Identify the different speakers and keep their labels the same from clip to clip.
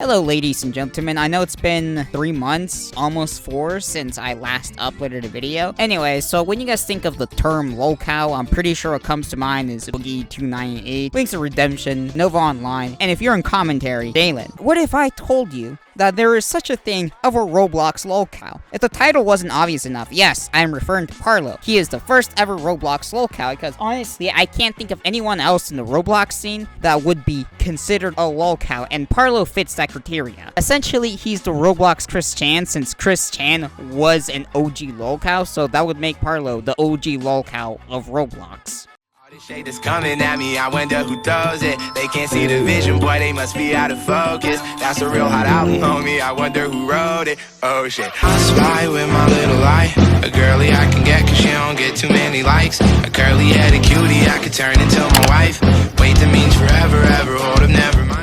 Speaker 1: Hello ladies and gentlemen, I know it's been 3 months, almost 4, since I last uploaded a video. Anyway, so when you guys think of the term LolCow, I'm pretty sure what comes to mind is Boogie2988, Wings of Redemption, Nova Online, and if you're in commentary, Dalen. What if I told you that there is such a thing of a Roblox LolCow? If the title wasn't obvious enough, yes, I am referring to Parlo. He is the first ever Roblox LolCow because honestly, I can't think of anyone else in the Roblox scene that would be considered a LolCow, and Parlo fits that criteria. Essentially, he's the Roblox Chris Chan since Chris Chan was an OG LolCow, so that would make Parlo the OG LolCow of Roblox.
Speaker 2: This shade is coming at me, I wonder who throws it. They can't see the vision, boy, they must be out of focus. That's a real hot album, homie, I wonder who wrote it. Oh shit. I spy with my little eye, a girly I can get cause she don't get too many likes. A curly headed cutie I could turn into my wife. Wait, that means forever, ever, hold up, never mind.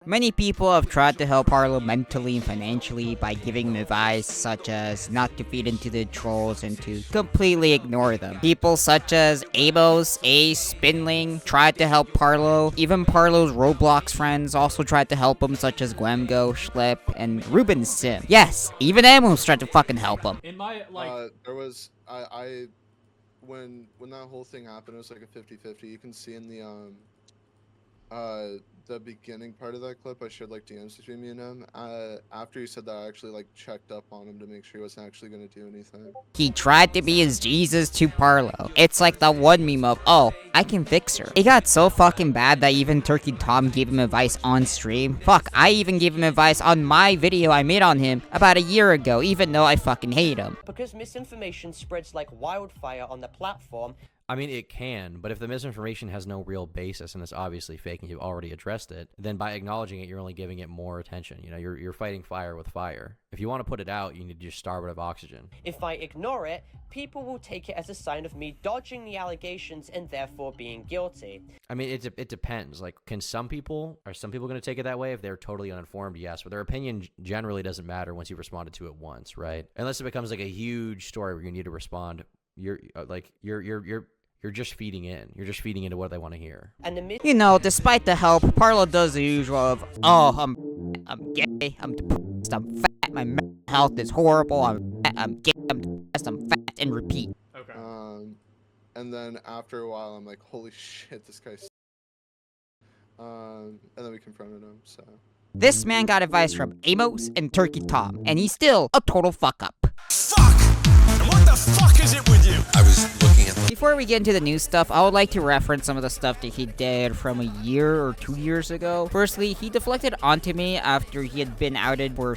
Speaker 1: Many people have tried to help Parlo mentally and financially by giving him advice such as not to feed into the trolls and to completely ignore them. People such as Amos, Ace, Spinling tried to help Parlo. Even Parlo's Roblox friends also tried to help him such as Gwamgo, Schlep, and Ruben Sim. Yes, even Amos tried to fucking help him.
Speaker 3: In my,
Speaker 4: there was, when that whole thing happened, it was like a 50-50. You can see in the beginning part of that clip, I shared like DMs between me and him. After he said that, I actually like checked up on him to make sure he wasn't actually gonna do anything.
Speaker 1: He tried to be his Jesus to Parlo. It's like the one meme of, oh, I can fix her. It got so fucking bad that even Turkey Tom gave him advice on stream. Fuck, I even gave him advice on my video I made on him about a year ago, even though I fucking hate him.
Speaker 5: Because misinformation spreads like wildfire on the platform.
Speaker 6: I mean, it can, but if the misinformation has no real basis and it's obviously fake and you've already addressed it, then by acknowledging it, you're only giving it more attention. You know, you're fighting fire with fire. If you want to put it out, you need to just starve it of oxygen.
Speaker 5: If I ignore it, people will take it as a sign of me dodging the allegations and therefore being guilty.
Speaker 6: I mean, it depends. Like, are some people going to take it that way if they're totally uninformed? Yes, but their opinion generally doesn't matter once you've responded to it once, right? Unless it becomes like a huge story where you need to respond. You're just feeding in. You're just feeding into what they want to hear.
Speaker 5: And
Speaker 1: you know, despite the help, Parlo does the usual of, oh, I'm gay, I'm depressed, I'm fat, my mental health is horrible, I'm fat, I'm gay, I'm depressed, I'm fat, and repeat.
Speaker 3: Okay.
Speaker 4: And then after a while, I'm like, holy shit, this guy's. And then we confronted him. So
Speaker 1: This man got advice from Amos and Turkey Tom, and he's still a total fuck up.
Speaker 2: Fuck! And what the fuck is it with you? I was looking at
Speaker 1: Before we get into the new stuff, I would like to reference some of the stuff that he did from a year or 2 years ago. Firstly, he deflected onto me after he had been outed for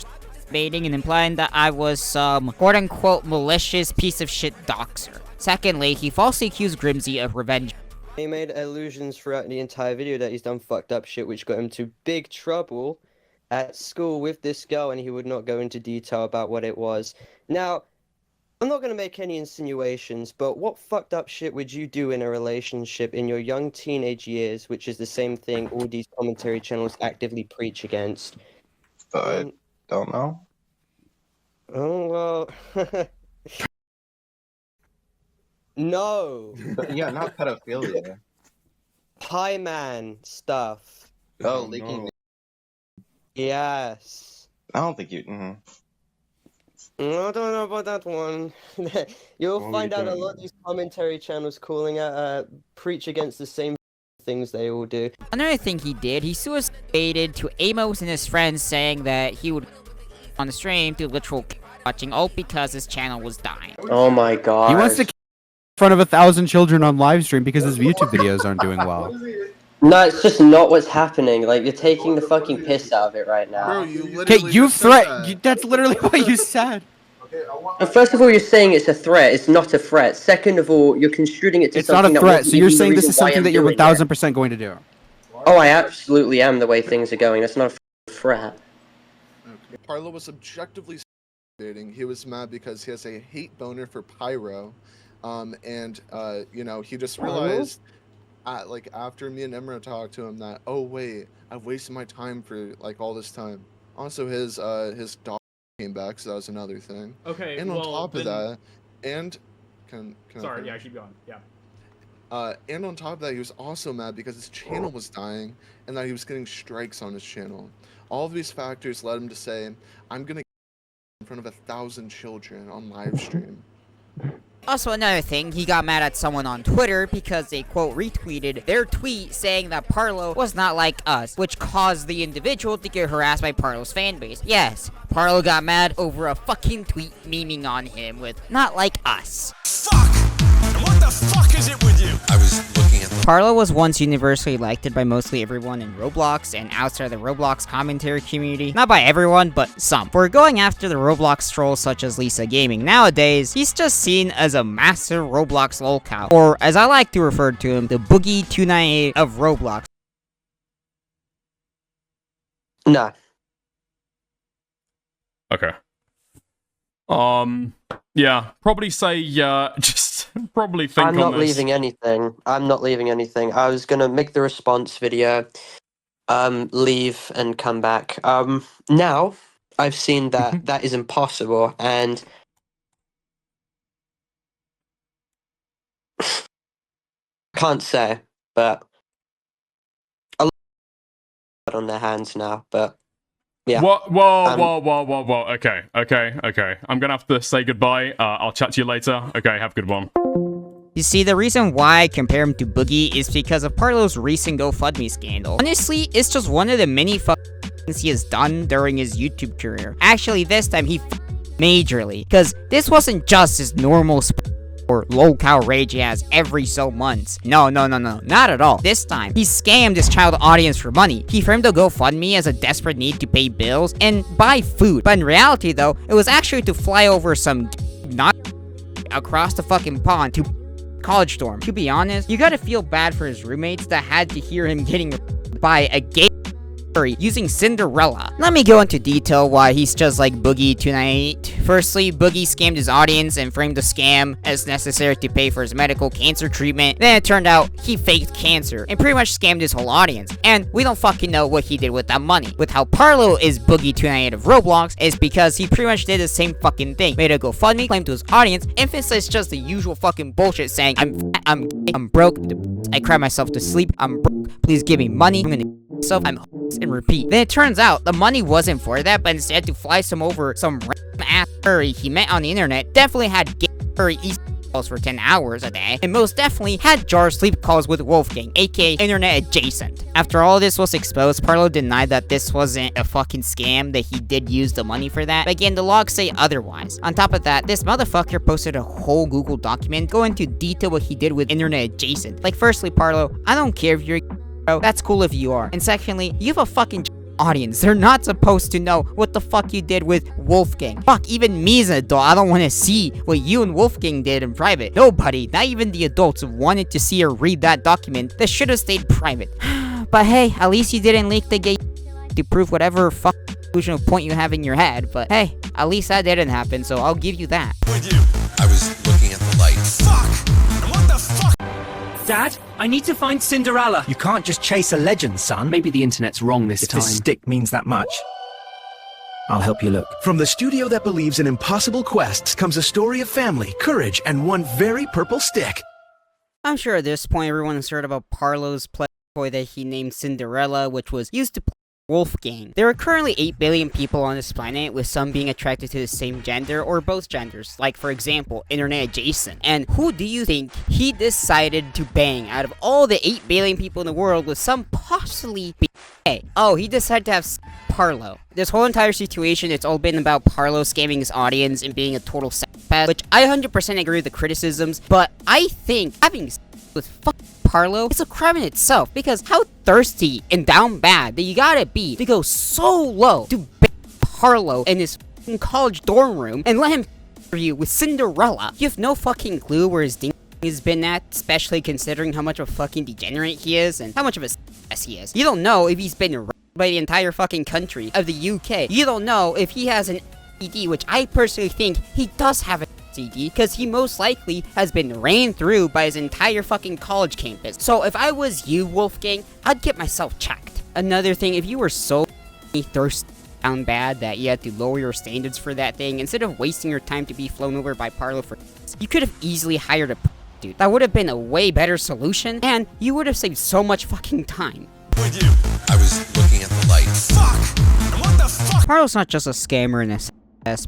Speaker 1: baiting and implying that I was some quote-unquote malicious piece of shit doxer. Secondly, he falsely accused Grimsy of revenge.
Speaker 7: He made allusions throughout the entire video that he's done fucked up shit which got him to big trouble at school with this girl, and he would not go into detail about what it was. Now, I'm not going to make any insinuations, but what fucked up shit would you do in a relationship in your young teenage years, which is the same thing all these commentary channels actively preach against?
Speaker 8: I don't know.
Speaker 7: Oh, well... No!
Speaker 8: Yeah, not pedophilia.
Speaker 7: Pie man stuff.
Speaker 8: Oh, leaking.
Speaker 7: No. Yes.
Speaker 8: I don't think you...
Speaker 7: I don't know about that one. You'll find out a lot of these commentary channels calling out, preach against the same things they all do.
Speaker 1: Another thing he did, he suicided to Amos and his friends saying that he would on the stream do literal watching all because his channel was dying.
Speaker 7: Oh my god.
Speaker 9: He wants to in front of 1,000 children on live stream because his YouTube videos aren't doing well.
Speaker 7: No, it's just not what's happening. Like, you're taking the fucking piss out of it right now.
Speaker 4: bro, you literally.
Speaker 9: Okay, you threat. That's literally what you said.
Speaker 7: And first of all, you're saying it's a threat. It's not a threat. Second of all, you're construing it to
Speaker 9: It's not
Speaker 7: something
Speaker 9: a threat.
Speaker 7: that
Speaker 9: So you're saying this
Speaker 7: reason
Speaker 9: is
Speaker 7: why
Speaker 9: something
Speaker 7: I'm
Speaker 9: that you're
Speaker 7: doing it.
Speaker 9: 1,000% going to do.
Speaker 7: Oh, I absolutely am the way things are going. That's not a threat.
Speaker 4: Okay. Parlo was objectively dating. He was mad because he has a hate boner for Pyro. You know, he just realized, like, after me and Emra talked to him that, oh wait, I've wasted my time for like all this time. Also, his dog came back, so that was another thing.
Speaker 3: Okay.
Speaker 4: And
Speaker 3: well,
Speaker 4: on top of that, and
Speaker 3: Sorry. Yeah. Keep going. Yeah.
Speaker 4: And on top of that, he was also mad because his channel was dying and that he was getting strikes on his channel. All of these factors led him to say, I'm gonna in front of 1,000 children on live stream.
Speaker 1: Also, another thing, he got mad at someone on Twitter because they, quote, retweeted their tweet saying that Parlo was not like us, which caused the individual to get harassed by Parlo's fanbase. Yes, Parlo got mad over a fucking tweet memeing on him with not like us.
Speaker 2: Fuck! And what the fuck is it with you? I was looking at the
Speaker 1: Parlo was once universally liked by mostly everyone in Roblox and outside the Roblox commentary community. Not by everyone, but some. For going after the Roblox trolls such as Lisa Gaming. Nowadays, he's just seen as a massive Roblox LolCow, or as I like to refer to him, the Boogie2988 of Roblox.
Speaker 7: No.
Speaker 3: Okay. Yeah, probably say, just probably think on
Speaker 7: I'm not
Speaker 3: this.
Speaker 7: leaving anything. I'm not leaving anything. I was gonna make the response video, leave and come back. Now I've seen that that is impossible, and can't say, but a lot on their hands now. But yeah.
Speaker 3: Whoa. Okay. I'm gonna have to say goodbye. I'll chat to you later. Okay, have a good one.
Speaker 1: You see, the reason why I compare him to Boogie is because of Parlo's recent GoFundMe scandal. Honestly, it's just one of the many things he has done during his YouTube career. Actually, this time he majorly, because this wasn't just his normal or LolCow rage he has every so months. No, not at all. This time, he scammed his child audience for money. He framed the GoFundMe as a desperate need to pay bills and buy food. But in reality, though, it was actually to fly over some not across the fucking pond to college dorm. To be honest, you gotta feel bad for his roommates that had to hear him getting by a gay using Cinderella. Let me go into detail why he's just like Boogie2988. Firstly, Boogie scammed his audience and framed the scam as necessary to pay for his medical cancer treatment. Then it turned out he faked cancer and pretty much scammed his whole audience. And we don't fucking know what he did with that money. With how Parlo is Boogie2988 of Roblox is because he pretty much did the same fucking thing. Made a GoFundMe, claimed to his audience, emphasized just the usual fucking bullshit saying, I'm broke, I cry myself to sleep, I'm broke, please give me money, I'm gonna myself, I'm and repeat. Then it turns out the money wasn't for that, but instead to fly some over some random ass furry he met on the internet, definitely had gay furry East calls for 10 hours a day, and most definitely had jar sleep calls with Wolfgang, aka internet adjacent. After all this was exposed, Parlo denied that this wasn't a fucking scam, that he did use the money for that, but again, the logs say otherwise. On top of that, this motherfucker posted a whole Google document going into detail what he did with internet adjacent. Like, firstly, Parlo, I don't care if you're that's cool if you are. And secondly, you have a fucking audience. They're not supposed to know what the fuck you did with Wolfgang. Fuck, even me as an adult, I don't want to see what you and Wolfgang did in private. Nobody, not even the adults, wanted to see or read that document. That should have stayed private. But hey, at least you didn't leak the gay to prove whatever fuck conclusional point you have in your head. But hey, at least that didn't happen, so I'll give you that.
Speaker 2: with you. I was looking at the light. Fuck! And what the fuck?
Speaker 10: Dad, I need to find Cinderella.
Speaker 11: You can't just chase a legend, son.
Speaker 10: Maybe the internet's wrong this
Speaker 11: If
Speaker 10: time.
Speaker 11: this stick means that much, I'll help you look.
Speaker 12: From the studio that believes in impossible quests comes a story of family, courage, and one very purple stick.
Speaker 1: I'm sure at this point everyone has heard about Parlo's toy that he named Cinderella, which was used to play Wolfgang. There are currently 8 billion people on this planet, with some being attracted to the same gender or both genders, like for example, internet adjacent. And who do you think he decided to bang out of all the 8 billion people in the world with some possibly be gay? Oh, he decided to have Parlo. This whole entire situation, it's all been about Parlo scamming his audience and being a total psychopath, which I 100% agree with the criticisms, but I think having with Parlo is a crime in itself, because how thirsty and down bad that you gotta be to go so low to bang Parlo in his college dorm room and let him you with Cinderella. You have no fucking clue where his ding has been at, especially considering how much of a fucking degenerate he is and how much of a ass he is. You don't know if he's been raped by the entire fucking country of the UK. You don't know if he has an STD, which I personally think he does have a because he most likely has been ran through by his entire fucking college campus. So if I was you, Wolfgang, I'd get myself checked. Another thing, if you were so thirsty down bad that you had to lower your standards for that thing, instead of wasting your time to be flown over by Parlo for you could have easily hired a dude. That would have been a way better solution, and you would have saved so much fucking time.
Speaker 13: With you. I was looking at the light. Fuck! What the fuck?
Speaker 1: Parlo's not just a scammer in a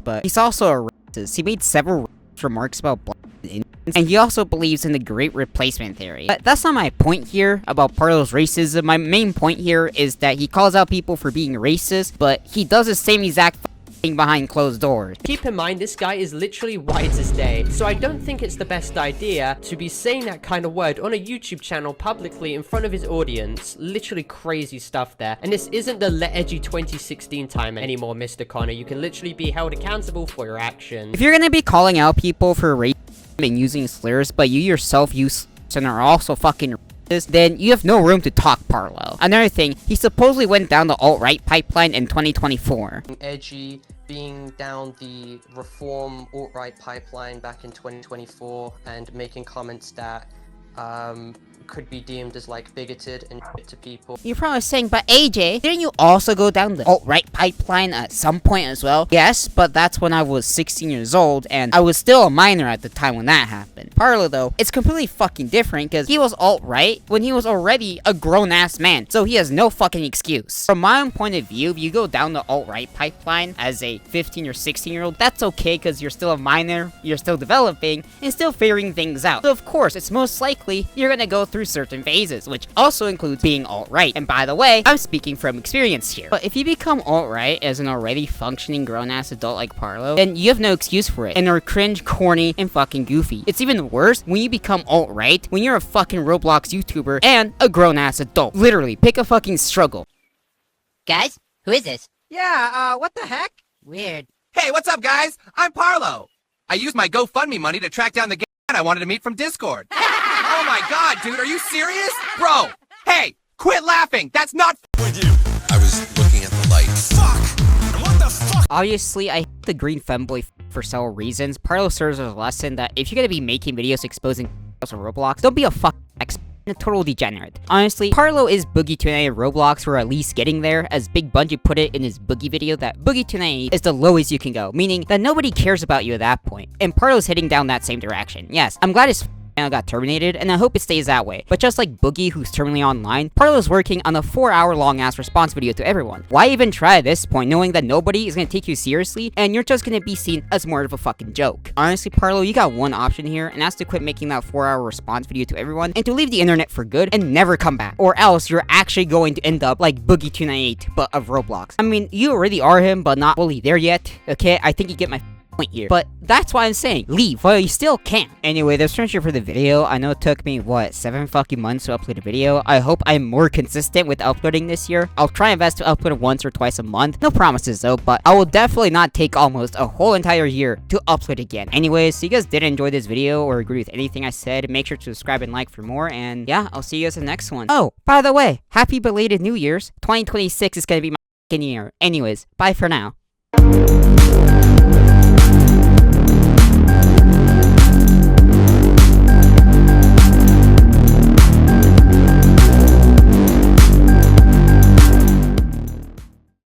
Speaker 1: but he's also a racist. He made several remarks about black Indians, and he also believes in the Great Replacement theory. But that's not my point here about Parlo's racism. My main point here is that he calls out people for being racist, but he does the same exact thing behind closed doors.
Speaker 5: Keep in mind, this guy is literally white as day, so I don't think it's the best idea to be saying that kind of word on a YouTube channel publicly in front of his audience. Literally crazy stuff there. And this isn't the Let Edgy 2016 time anymore, Mr. Connor. You can literally be held accountable for your actions.
Speaker 1: If you're gonna be calling out people for racism and using slurs, but you yourself use and are also fucking racist, then you have no room to talk, Parlo. Another thing, he supposedly went down the alt-right pipeline in 2024.
Speaker 5: Edgy, being down the reform alt-right pipeline back in 2024 and making comments that could be deemed as like bigoted and shit to people.
Speaker 1: You're probably saying, but AJ, didn't you also go down the alt-right pipeline at some point as well? Yes, but that's when I was 16 years old, and I was still a minor at the time when that happened. Parlo, though, it's completely fucking different, because he was alt-right when he was already a grown-ass man, so he has no fucking excuse. From my own point of view, if you go down the alt-right pipeline as a 15 or 16-year-old, that's okay, because you're still a minor, you're still developing, and still figuring things out. So of course, it's most likely you're gonna go through certain phases, which also includes being alt-right. And by the way, I'm speaking from experience here. But if you become alt-right as an already functioning grown-ass adult like Parlo, then you have no excuse for it, and are cringe, corny, and fucking goofy. It's even worse when you become alt-right when you're a fucking Roblox YouTuber and a grown-ass adult. Literally, pick a fucking struggle.
Speaker 14: Guys, who is this?
Speaker 15: Yeah, what the heck?
Speaker 14: Weird.
Speaker 15: Hey, what's up, guys? I'm Parlo. I used my GoFundMe money to track down the I wanted to meet from Discord. Oh my god, dude, are you serious? Bro, hey, quit laughing. That's not with you.
Speaker 13: I was looking at the light. Fuck! What the fuck?
Speaker 1: Obviously, I hate the green femboy for several reasons. Parlo serves as a lesson that if you're gonna be making videos exposing on Roblox, don't be a fucking a total degenerate. Honestly, Parlo is Boogie2988 of Roblox, or at least getting there, as Big Bungie put it in his Boogie video that Boogie2988 is the lowest you can go, meaning that nobody cares about you at that point. And Parlo's heading down that same direction. Yes, I'm glad his channel got terminated, and I hope it stays that way. But just like Boogie, who's terminally online, Parlo's working on a 4-hour long ass response video to everyone. Why even try at this point, knowing that nobody is gonna take you seriously, and you're just gonna be seen as more of a fucking joke? Honestly, Parlo, you got one option here, and that's to quit making that 4-hour response video to everyone, and to leave the internet for good, and never come back. Or else, you're actually going to end up like Boogie2988, but of Roblox. I mean, you already are him, but not fully there yet, okay? I think you get my point here. But that's why I'm saying, leave while you still can. Anyway, that's pretty much it for the video. I know it took me, what, 7 fucking months to upload a video. I hope I'm more consistent with uploading this year. I'll try my best to upload once or twice a month. No promises though, but I will definitely not take almost a whole entire year to upload again. Anyways, so you guys did enjoy this video or agree with anything I said, make sure to subscribe and like for more, and yeah, I'll see you guys in the next one. Oh, by the way, happy belated New Year's. 2026 is gonna be my year. Anyways, bye for now.